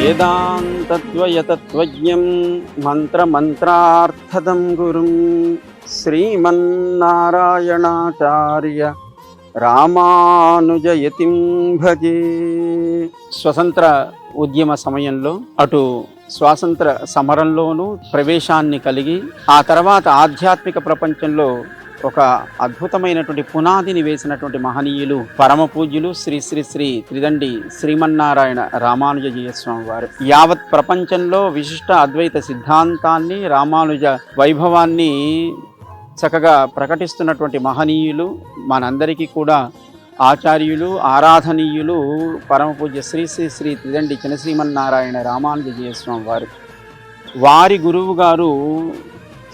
వేదాంతద్వయతత్వజ్ఞం మంత్రమంత్రార్థదం గురుం శ్రీమన్నారాయణాచార్య రామానుజయతిం భజే. స్వతంత్ర ఉద్యమ సమయంలో అటు స్వాతంత్ర సమరంలోనూ ప్రవేశాన్ని కలిగి ఆ తర్వాత ఆధ్యాత్మిక ప్రపంచంలో ఒక అద్భుతమైనటువంటి పునాదిని వేసినటువంటి మహనీయులు పరమ పూజ్యులు శ్రీ శ్రీ శ్రీ త్రిదండి శ్రీమన్నారాయణ రామానుజీయ స్వామి వారు. యావత్ ప్రపంచంలో విశిష్ట అద్వైత సిద్ధాంతాన్ని, రామానుజ వైభవాన్ని చక్కగా ప్రకటిస్తున్నటువంటి మహనీయులు, మనందరికీ కూడా ఆచార్యులు, ఆరాధనీయులు పరమ పూజ్య శ్రీ శ్రీ శ్రీ త్రిదండి శ్రీమన్నారాయణ రామానుజీయ స్వామి వారు. వారి గురువు గారు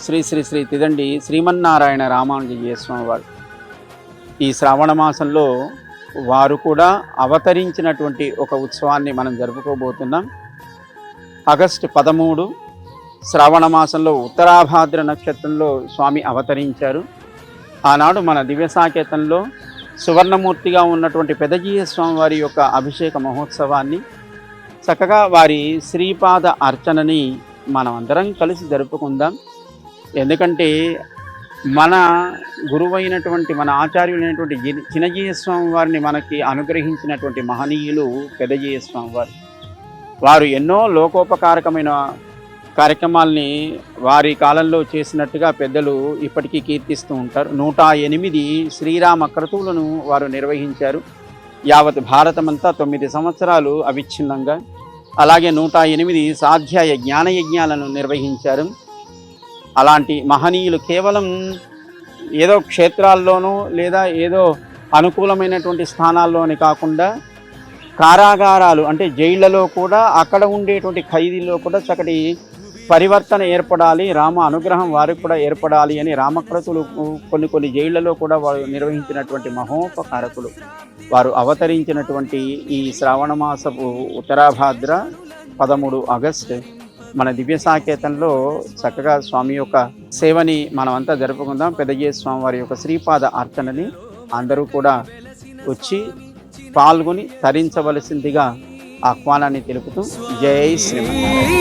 శ్రీ శ్రీ శ్రీ త్రిదండి శ్రీమన్నారాయణ రామానుజీయ స్వామి వారు. ఈ శ్రావణ మాసంలో వారు కూడా అవతరించినటువంటి ఒక ఉత్సవాన్ని మనం జరుపుకోబోతున్నాం. ఆగస్టు 13 శ్రావణ మాసంలో ఉత్తరాభాద్ర నక్షత్రంలో స్వామి అవతరించారు. ఆనాడు మన దివ్య సాకేతంలో సువర్ణమూర్తిగా ఉన్నటువంటి పెదజీయ స్వామి వారి యొక్క అభిషేక మహోత్సవాన్ని చక్కగా వారి శ్రీపాద అర్చనని మనం అందరం కలిసి జరుపుకుందాం. ఎందుకంటే మన గురువైనటువంటి, మన ఆచార్యులైనటువంటి చిన్నజీయ స్వామి వారిని మనకి అనుగ్రహించినటువంటి మహనీయులు పెదజీయ స్వామి వారు. వారు ఎన్నో లోకోపకారకమైన కార్యక్రమాల్ని వారి కాలంలో చేసినట్టుగా పెద్దలు ఇప్పటికీ కీర్తిస్తూ ఉంటారు. 108 శ్రీరామ క్రతువులను వారు నిర్వహించారు. యావత్ భారతమంతా 9 సంవత్సరాలు అవిచ్ఛిన్నంగా. అలాగే 108 సాధ్యాయ జ్ఞానయజ్ఞాలను నిర్వహించారు. అలాంటి మహనీయులు కేవలం ఏదో క్షేత్రాల్లోనూ లేదా ఏదో అనుకూలమైనటువంటి స్థానాల్లోనే కాకుండా కారాగారాలు అంటే జైళ్లలో కూడా, అక్కడ ఉండేటువంటి ఖైదీల్లో కూడా చక్కటి పరివర్తన ఏర్పడాలి, రామ అనుగ్రహం వారికి కూడా ఏర్పడాలి అని రామక్రతులు కొన్ని జైళ్లలో కూడా వారు నిర్వహించినటువంటి మహోపకారకులు. వారు అవతరించినటువంటి ఈ శ్రావణ మాసపు ఉత్తరాభాద్ర 13 ఆగస్టు మన దివ్య సాకేతంలో చక్కగా స్వామి యొక్క సేవని మనమంతా జరుపుకుందాం. పెదజీయ స్వామి వారి యొక్క శ్రీపాద అర్చనని అందరూ కూడా వచ్చి పాల్గొని తరించవలసిందిగా ఆహ్వానాన్ని తెలుపుతూ జై శ్రీమన్నారాయణ.